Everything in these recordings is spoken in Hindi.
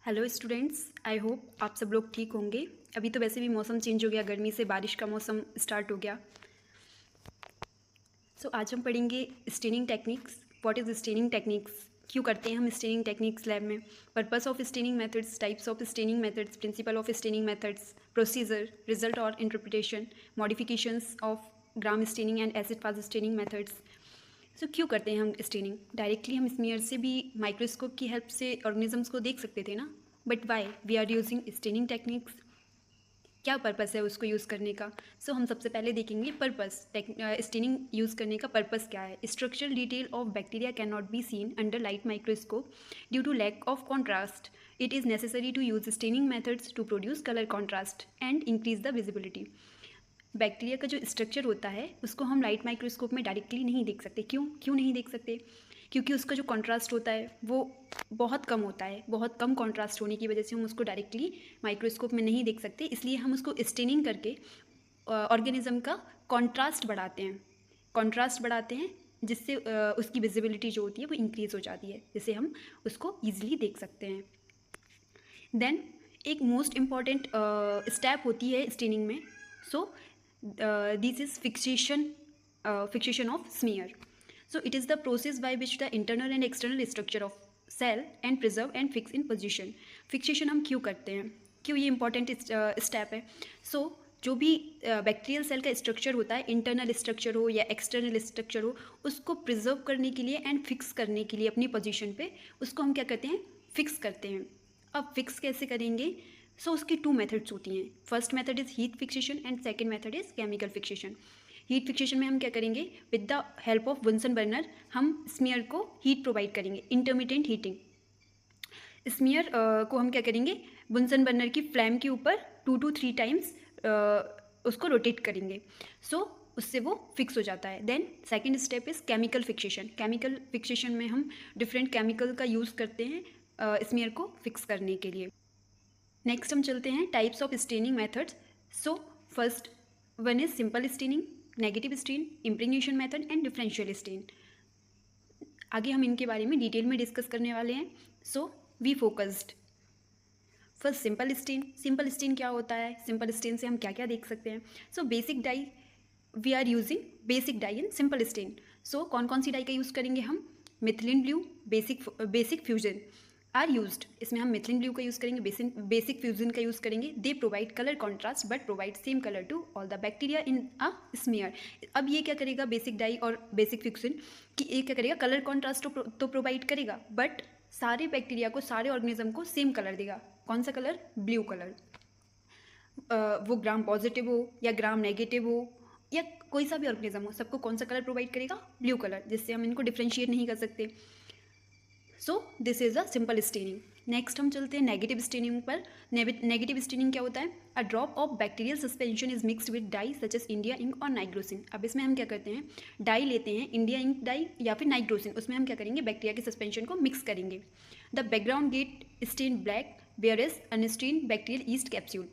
हेलो स्टूडेंट्स, आई होप आप सब लोग ठीक होंगे। अभी तो वैसे भी मौसम चेंज हो गया, गर्मी से बारिश का मौसम स्टार्ट हो गया। आज हम पढ़ेंगे staining techniques. What is staining techniques, क्यों करते हैं हम स्टेनिंग टेक्निक्स लैब में, purpose of staining methods, types of staining methods, principle of staining methods, procedure, result और interpretation, modifications of gram staining and acid fast staining methods. क्यों करते हैं हम स्टेनिंग? डायरेक्टली हम स्मीयर से भी माइक्रोस्कोप की हेल्प से ऑर्गेनिजम्स को देख सकते थे ना, but why we are using staining techniques? क्या पर्पस है उसको यूज़ करने का? हम सबसे पहले देखेंगे पर्पस। स्टेनिंग यूज़ करने का पर्पस क्या है। Structural detail of bacteria can not be seen under light microscope due to lack of contrast. It is necessary to use staining methods to produce colour contrast and increase the visibility. Bacteria का जो स्ट्रक्चर होता है उसको हम लाइट माइक्रोस्कोप में डायरेक्टली नहीं देख सकते। क्यों नहीं देख सकते? क्योंकि उसका जो कॉन्ट्रास्ट होता है वो बहुत कम होता है। बहुत कम कॉन्ट्रास्ट होने की वजह से हम उसको डायरेक्टली माइक्रोस्कोप में नहीं देख सकते। इसलिए हम उसको स्टेनिंग करके ऑर्गेनिज्म का कॉन्ट्रास्ट बढ़ाते हैं जिससे उसकी विजिबिलिटी जो होती है वो इंक्रीज़ हो जाती है, जिससे हम उसको ईजिली देख सकते हैं। देन एक मोस्ट इम्पॉर्टेंट स्टेप होती है स्टेनिंग में। This is fixation of smear. It is the process by which the internal and external structure of cell and preserve and fix in position. Fixation हम क्यों करते हैं, क्यों ये इंपॉर्टेंट स्टेप है? जो भी बैक्टीरियल सेल का स्ट्रक्चर होता है, इंटरनल स्ट्रक्चर हो या एक्सटर्नल स्ट्रक्चर हो, उसको प्रिजर्व करने के लिए एंड फिक्स करने के लिए अपनी पोजीशन पे उसको हम क्या करते हैं, फिक्स करते हैं। अब फिक्स कैसे करेंगे? उसकी टू मेथड्स होती हैं। First method is heat fixation and second method is chemical fixation. Heat fixation में हम क्या करेंगे, with the help of Bunsen burner हम स्मीयर को हीट प्रोवाइड करेंगे, इंटरमीडिएट हीटिंग। स्मीयर को हम क्या करेंगे, बुनसन बर्नर की फ्लेम के ऊपर 2 to 3 टाइम्स उसको रोटेट करेंगे। उससे वो फिक्स हो जाता है। Then second step is chemical fixation. Chemical fixation में हम डिफरेंट केमिकल का यूज़ करते हैं स्मीयर को फिक्स करने के लिए। नेक्स्ट हम चलते हैं types of staining methods. First one is simple staining, negative stain, impregnation method and differential stain. आगे हम इनके बारे में डिटेल में डिस्कस करने वाले हैं। We focused first simple stain. Simple stain क्या होता है? सिंपल स्टेन से हम क्या क्या देख सकते हैं? Basic dye, we are using basic dye in simple stain. कौन कौन सी डाई का यूज़ करेंगे हम? Methylene blue, basic fuchsin are used. इसमें हम मिथिलिन ब्लू का यूज़ करेंगे, बेसिक फ्यूजन का यूज़ करेंगे। They provide colour contrast but provide same colour to all the bacteria in a smear. अब ये क्या करेगा, बेसिक डाई और बेसिक फ्यूजन कि ये क्या करेगा, कलर कॉन्ट्रास्ट तो प्रोवाइड करेगा, बट सारे बैक्टीरिया को, सारे ऑर्गेनिज्म को सेम कलर देगा। कौन सा कलर? Blue colour. वो ग्राम पॉजिटिव हो या ग्राम नेगेटिव हो या कोई सा भी ऑर्गेनिज्म हो, सबको कौन सा कलर प्रोवाइड करेगा? ब्लू कलर, जिससे हम इनको डिफ्रेंशिएट नहीं कर सकते। This is a simple staining. Next हम चलते हैं नेगेटिव स्टेनिंग पर। नेगेटिव स्टेनिंग क्या होता है? A drop of bacterial suspension is mixed with dye such as India ink और नाइट्रोसिन। अब इसमें हम क्या करते हैं, डाई लेते हैं, इंडिया इंक डाई या फिर नाइट्रोसिन, उसमें हम क्या करेंगे, बैक्टीरिया के सस्पेंशन को मिक्स करेंगे। The background get stain black where is unstain bacterial yeast capsule.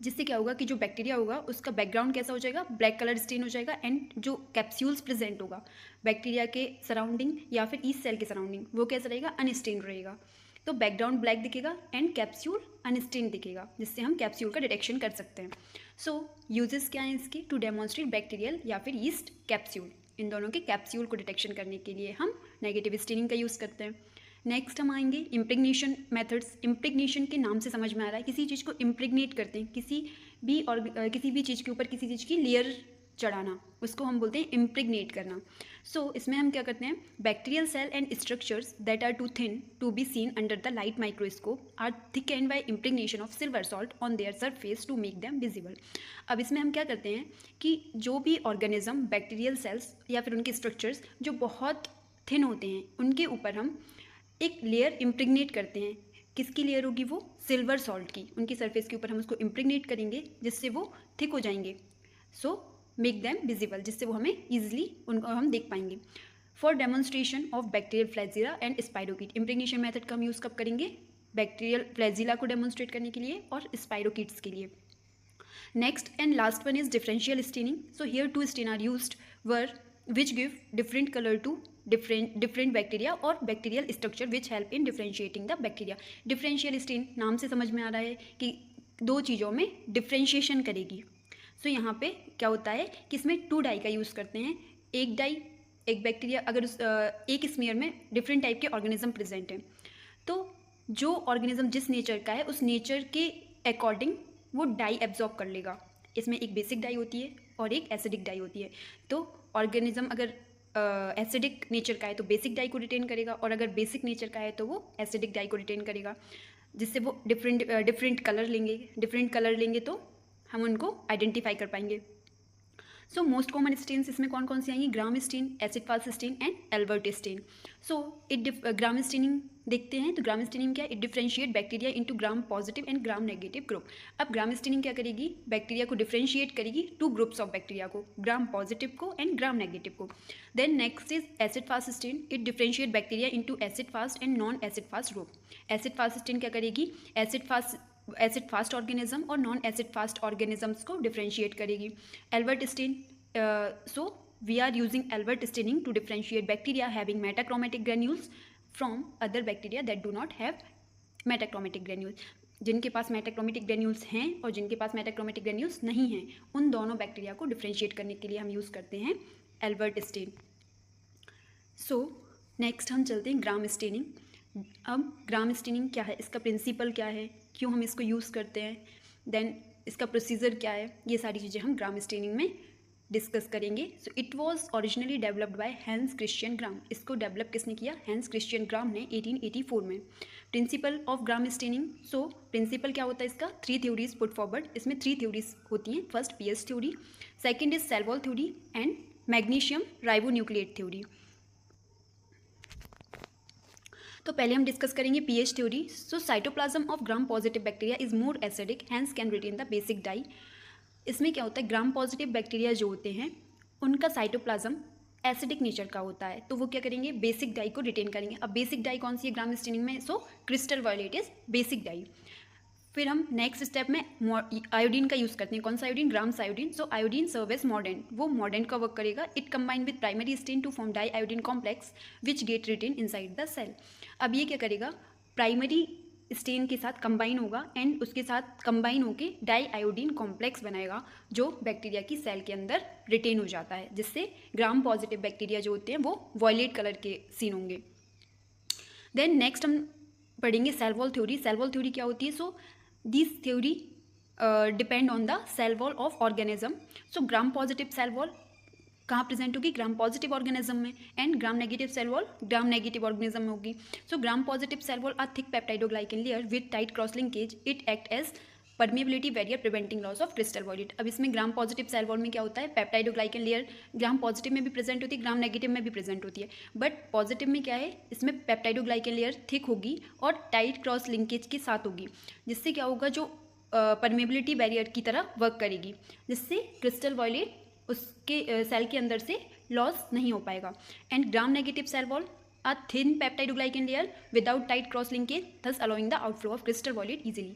जिससे क्या होगा कि जो बैक्टीरिया होगा उसका बैकग्राउंड कैसा हो जाएगा, ब्लैक कलर स्टेन हो जाएगा, एंड जो कैप्सूल्स प्रेजेंट होगा बैक्टीरिया के सराउंडिंग या फिर ईस्ट सेल के सराउंडिंग, वो कैसा रहेगा, अनस्टेन रहेगा। तो बैकग्राउंड ब्लैक दिखेगा एंड कैप्सूल अनस्टेन दिखेगा, जिससे हम कैप्सूल का डिटेक्शन कर सकते हैं। यूजेस क्या हैं इसके? टू डेमोन्स्ट्रेट बैक्टीरियल या फिर ईस्ट कैप्सूल। इन दोनों के कैप्सूल को डिटेक्शन करने के लिए हम नेगेटिव स्टेनिंग का यूज़ करते हैं। नेक्स्ट हम आएंगे इम्प्रेग्नेशन मेथड्स। इम्प्रेग्नेशन के नाम से समझ में आ रहा है, किसी चीज़ को इम्प्रेग्नेट करते हैं, किसी भी चीज़ के ऊपर किसी चीज़ की लेयर चढ़ाना, उसको हम बोलते हैं इम्प्रेग्नेट करना। इसमें हम क्या करते हैं, bacterial cell and structures that are too thin to be seen under the light microscope are thickened by impregnation of silver salt on their surface to make them visible. अब इसमें हम क्या करते हैं कि जो भी ऑर्गेनिज्म, बैक्टीरियल सेल्स या फिर उनके स्ट्रक्चर्स जो बहुत थिन होते हैं, उनके ऊपर हम एक लेयर इम्प्रेग्नेट करते हैं। किसकी लेयर होगी वो? सिल्वर सॉल्ट की। उनकी सरफेस के ऊपर हम उसको इम्प्रेग्नेट करेंगे जिससे वो थिक हो जाएंगे। मेक देम विजिबल, जिससे वो हमें ईजिली उनको हम देख पाएंगे। For demonstration of bacterial flagella and spirochete. Impregnation method का हम यूज़ कब करेंगे? बैक्टीरियल फ्लैजिला को डेमोन्स्ट्रेट करने के लिए और स्पाइरोकीट्स के लिए। Next and last one is differential staining. Here two stain are used were which give different color to different bacteria और bacterial structure which help in differentiating the bacteria. Differential stain नाम से समझ में आ रहा है कि दो चीज़ों में डिफ्रेंशिएशन करेगी. सो यहाँ पे क्या होता है कि इसमें 2 डाई का यूज़ करते हैं. एक डाई एक बैक्टीरिया अगर एक स्मीयर में डिफरेंट टाइप के ऑर्गेनिज्म प्रेजेंट हैं तो जो ऑर्गेनिज्म जिस नेचर का है उस नेचर के अकॉर्डिंग वो डाई एब्जॉर्ब कर लेगा. इसमें एक बेसिक डाई होती है और एक एसिडिक डाई होती है. तो ऑर्गेनिज्म अगर एसिडिक नेचर का है तो बेसिक डाई को रिटेन करेगा और अगर बेसिक नेचर का है तो वो एसिडिक डाई को रिटेन करेगा, जिससे वो डिफरेंट कलर लेंगे. डिफरेंट कलर लेंगे तो हम उनको आइडेंटिफाई कर पाएंगे. सो मोस्ट कॉमन स्टेन्स इसमें कौन कौन सी आएंगी? Gram stain, acid fast stain and Albert stain. So gram staining देखते हैं. तो ग्राम स्टेनिंग क्या है? It differentiate bacteria into gram positive and gram negative group. अब ग्राम स्टेनिंग क्या करेगी? बैक्टीरिया को डिफ्रेंशिएट करेगी 2 ग्रुप्स ऑफ बैक्टीरिया को, ग्राम पॉजिटिव को एंड ग्राम नेगेटिव को. Then next is acid fast stain. It differentiate bacteria into acid fast and non acid fast group. Acid fast stain क्या करेगी? एसिड फास्ट ऑर्गेनिज्म और नॉन एसिड फास्ट ऑर्गेनिजम्स को डिफ्रेंशिएट करेगी. Albert stain, so we are using Albert staining to differentiate bacteria having metachromatic granules from other bacteria that do not have metachromatic granules. जिनके पास मेटाक्रोमेटिक ग्रेन्यूल्स हैं और जिनके पास मेटाक्रोमेटिक ग्रेन्यूल्स नहीं हैं, उन दोनों बैक्टीरिया को डिफ्रेंशिएट करने के लिए हम यूज़ करते हैं एल्बर्ट स्टेन. सो नेक्स्ट हम चलते हैं ग्राम स्टेनिंग. अब ग्राम स्टेनिंग क्या है, इसका प्रिंसिपल क्या है, क्यों हम इसको यूज़ करते हैं, देन इसका प्रोसीजर क्या है, ये सारी चीज़ें हम ग्राम स्टेनिंग में डिस्कस करेंगे. So it was originally developed by Hans Christian ग्राम. इसको डेवलप किसने किया? हैंस क्रिश्चियन ग्राम ने 1884 में. Principle of gram staining. So principle क्या होता है इसका? 3 थ्योरीज पुट फॉरवर्ड. इसमें 3 थ्योरीज होती हैं. First pH theory, second is cell wall theory and magnesium ribonucleate theory. तो पहले हम डिस्कस करेंगे pH theory. So cytoplasm of gram positive bacteria is more acidic, hence can retain the basic dye. इसमें क्या होता है? ग्राम पॉजिटिव बैक्टीरिया जो होते हैं उनका साइटोप्लाज्म एसिडिक नेचर का होता है, तो वो क्या करेंगे? बेसिक डाई को रिटेन करेंगे. अब बेसिक डाई कौन सी है ग्राम स्टेनिंग में? So crystal violet is basic dye. फिर हम नेक्स्ट स्टेप में आयोडीन का यूज़ करते हैं. कौन सा iodine? Gram's iodine. So iodine serve as mordant, वो मॉर्डेंट का वर्क करेगा. It combine with primary stain to form dye iodine complex which get retain inside the cell. अब ये क्या करेगा? प्राइमरी स्टेन के साथ कंबाइन होगा एंड उसके साथ कंबाइन होकर डाई आयोडीन कॉम्प्लेक्स बनाएगा जो बैक्टीरिया की सेल के अंदर रिटेन हो जाता है, जिससे ग्राम पॉजिटिव बैक्टीरिया जो होते हैं वो वॉयलेट कलर के सीन होंगे. देन नेक्स्ट हम पढ़ेंगे cell wall theory. Cell wall theory क्या होती है? So this theory depend on the cell wall of organism. So gram positive cell wall कहाँ प्रेजेंट होगी? ग्राम पॉजिटिव ऑर्गेनिज्म में. And gram negative cell wall gram negative organism में होगी. So gram positive cell wall are thick peptidoglycan layer with tight cross linkage. It act as permeability barrier preventing loss of crystal violet. अब इसमें ग्राम पॉजिटिव सेल वॉल में क्या होता है? पेप्टाइडोग्लाइकन लेयर ग्राम पॉजिटिव में भी प्रेजेंट होती है, ग्राम नेगेटिव में भी प्रेजेंट होती है. बट पॉजिटिव में क्या है? इसमें पेप्टाइडोग्लाइकन लेयर थिक होगी और टाइट क्रॉस लिंकेज के साथ होगी, जिससे क्या होगा? जो परमेबिलिटी बैरियर की तरह वर्क करेगी, जिससे क्रिस्टल वॉयलेट उसके सेल के अंदर से लॉस नहीं हो पाएगा. And gram negative cell wall a thin peptidoglycan layer without tight cross linkage, thus allowing the outflow of crystal violet easily.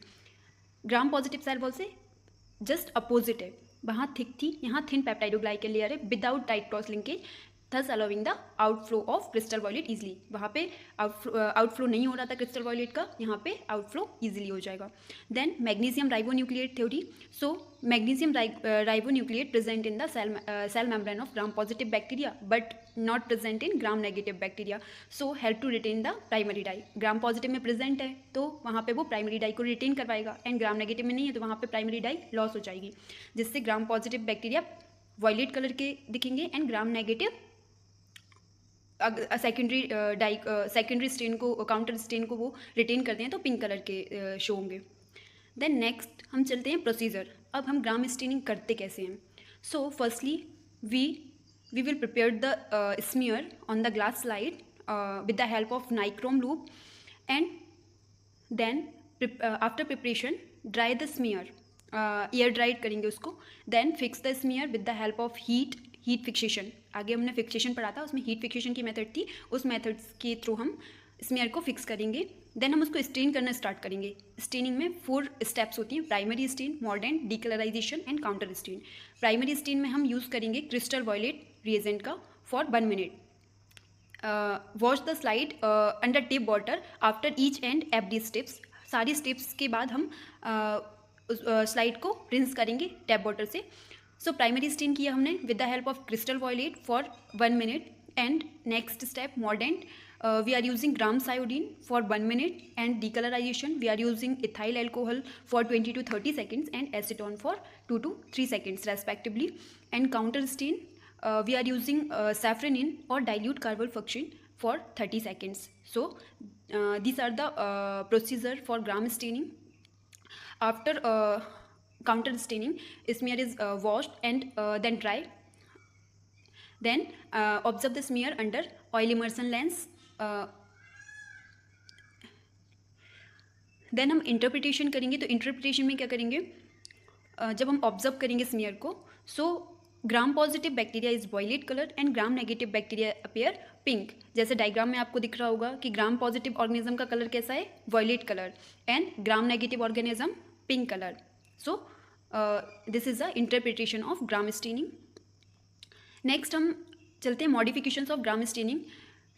Gram positive cell wall से जस्ट अपोजिट है, वहाँ थिक थी, यहाँ थिन पेप्टाइडोग्लाइकन लेयर है without tight cross linkage, thus allowing the outflow of crystal violet easily. वहाँ पे आउटफ्लो नहीं हो रहा था क्रिस्टल वॉयलेट का, यहाँ पे आउटफ्लो इजीली हो जाएगा. Then magnesium ribonucleate theory. So magnesium ribonucleate present in the cell membrane of gram positive bacteria but not present in gram negative bacteria, so help to retain the primary dye. Gram positive में प्रेजेंट है तो वहाँ पे वो प्राइमरी डाई को रिटेन करवाएगा, एंड ग्राम नेगेटिव में नहीं है तो वहाँ पे प्राइमरी डाई लॉस हो जाएगी, जिससे Gram positive bacteria violet colour के दिखेंगे and gram negative secondary stain को, काउंटर स्टेन को वो रिटेन करते हैं तो पिंक कलर के शो होंगे. देन नेक्स्ट हम चलते हैं प्रोसीजर. अब हम ग्राम स्टेनिंग करते कैसे हैं? So firstly we will prepare the smear on the glass slide with the help of nichrome loop, and then after preparation dry the smear, air dried करेंगे उसको. Then fix the smear with the help of heat fixation. आगे हमने फिक्सेशन पढ़ा था, उसमें हीट फिक्सेशन की मेथड थी, उस मेथड के थ्रू हम स्मीयर को फिक्स करेंगे. देन हम उसको स्टेन करना स्टार्ट करेंगे. स्टेनिंग में 4 स्टेप्स होती हैं: primary stain, mordant, decolourisation and counter stain. Primary stain में हम यूज़ करेंगे क्रिस्टल वॉयलेट रिएजेंट का for 1 minute. Wash the slide under tip water after each and every steps. सारी स्टेप्स के बाद हम स्लाइड को रिंस करेंगे टैप वाटर से. सो प्राइमरी स्टेन किया हमने with the help of crystal violet for 1 minute. And next step mordant, we are using grams iodine for 1 minute, and decolorization we are using ethyl alcohol for 20 to 30 seconds and acetone for 2 to 3 seconds respectively. And counter stain, we are using safranin or dilute carbofuction for 30 seconds. So these are the procedure for gram staining. After counter staining, smear is washed and then dry. Then observe the smear under oil immersion lens. Then हम इंटरप्रिटेशन करेंगे. तो इंटरप्रिटेशन में क्या करेंगे, जब हम ऑब्जर्व करेंगे स्मीयर को, so gram positive bacteria is violet colour and gram negative bacteria appear pink. जैसे डायग्राम में आपको दिख रहा होगा कि ग्राम पॉजिटिव ऑर्गेनिज्म का कलर कैसा है, violet colour, and gram negative organism pink colour. So this is the interpretation of gram staining. Next हम चलते हैं modifications of gram staining.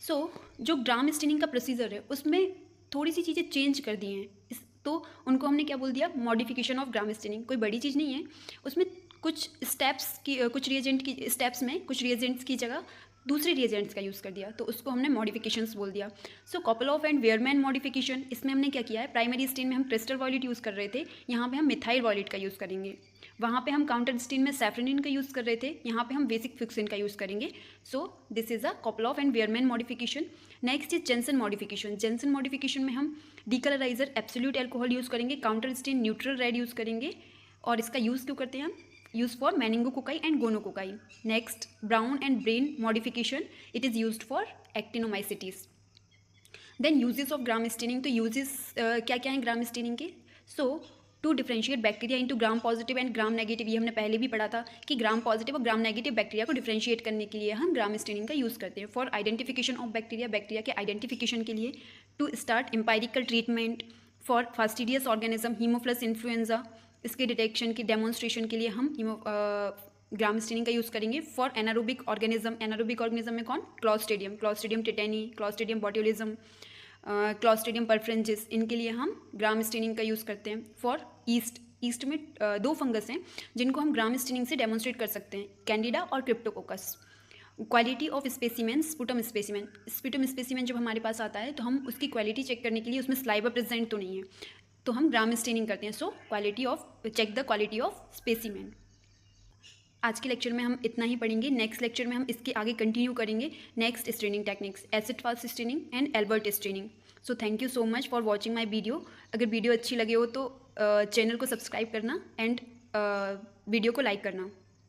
So जो ग्राम स्टेनिंग का प्रोसीजर है उसमें थोड़ी सी चीज़ें चेंज कर दी हैं, तो उनको हमने क्या बोल दिया, मॉडिफिकेशन ऑफ ग्राम स्टेनिंग. कोई बड़ी चीज़ नहीं है, उसमें कुछ स्टेप्स की, कुछ रिएजेंट की स्टेप्स में कुछ रिएजेंट्स की जगह दूसरे रिएजेंट्स का यूज़ कर दिया, तो उसको हमने मॉडिफिकेशंस बोल दिया. सो कॉपलॉफ एंड वेयरमैन मॉडिफिकेशन, इसमें हमने क्या किया है, प्राइमरी स्टेन में हम क्रिस्टल वॉयलेट यूज़ कर रहे थे, यहाँ पे हम मिथाइल वॉयलेट का यूज़ करेंगे. वहाँ पे हम काउंटर स्टेन में सैफ्रनिन का यूज़ कर रहे थे, यहाँ पे हम बेसिक फिक्सिन का यूज़ करेंगे. So this is a Kopeloff and Beerman modification. Next is Jensen modification. Jensen modification में हम डीकलराइजर एब्सोल्यूट एल्कोहल यूज़ करेंगे, counter stain neutral red use करेंगे. और इसका यूज़ क्यों करते हैं हम, use for meningococci and gonococci. Next Brown and Brenn modification, it is used for actinomycetes. Then uses of gram staining. तो यूजेस क्या क्या हैं ग्राम स्टेनिंग के. So to differentiate bacteria into gram positive and gram negative, ये हमने पहले भी पढ़ा था कि ग्राम पॉजिटिव और ग्राम नेगेटिव बैक्टीरिया को डिफ्रेंशिएट करने के लिए हम ग्राम स्टेनिंग का यूज़ करते हैं. For identification of bacteria, bacteria के आइडेंटिफिकेशन के लिए. To start empirical treatment for fastidious organism, haemophilus influenza, इसके डिटेक्शन की डेमोन्स्ट्रेशन के लिए हम ग्राम स्टेनिंग का यूज़ करेंगे. For anaerobic organism, anaerobic organism में कौन, clostridium, clostridium tetani, clostridium botulism, clostridium perfringens, इनके लिए हम ग्राम स्टेनिंग का यूज़ करते हैं. फॉर ईस्ट, ईस्ट में 2 फंगस हैं जिनको हम ग्राम स्टेनिंग से डेमोन्स्ट्रेट कर सकते हैं, कैंडिडा और Cryptococcus. Quality of specimen, sputum specimen. Sputum specimen जब हमारे पास आता है तो हम उसकी क्वालिटी चेक करने के लिए उसमें स्लाइवा प्रेजेंट तो नहीं है, तो हम ग्राम स्टेनिंग करते हैं. So quality of, check the quality of specimen. आज के लेक्चर में हम इतना ही पढ़ेंगे. नेक्स्ट लेक्चर में हम इसके आगे कंटिन्यू करेंगे. Next staining techniques, acid fast staining and Albert staining. So thank you so much for watching my video. अगर वीडियो अच्छी लगे हो तो चैनल को सब्सक्राइब करना एंड वीडियो को लाइक करना.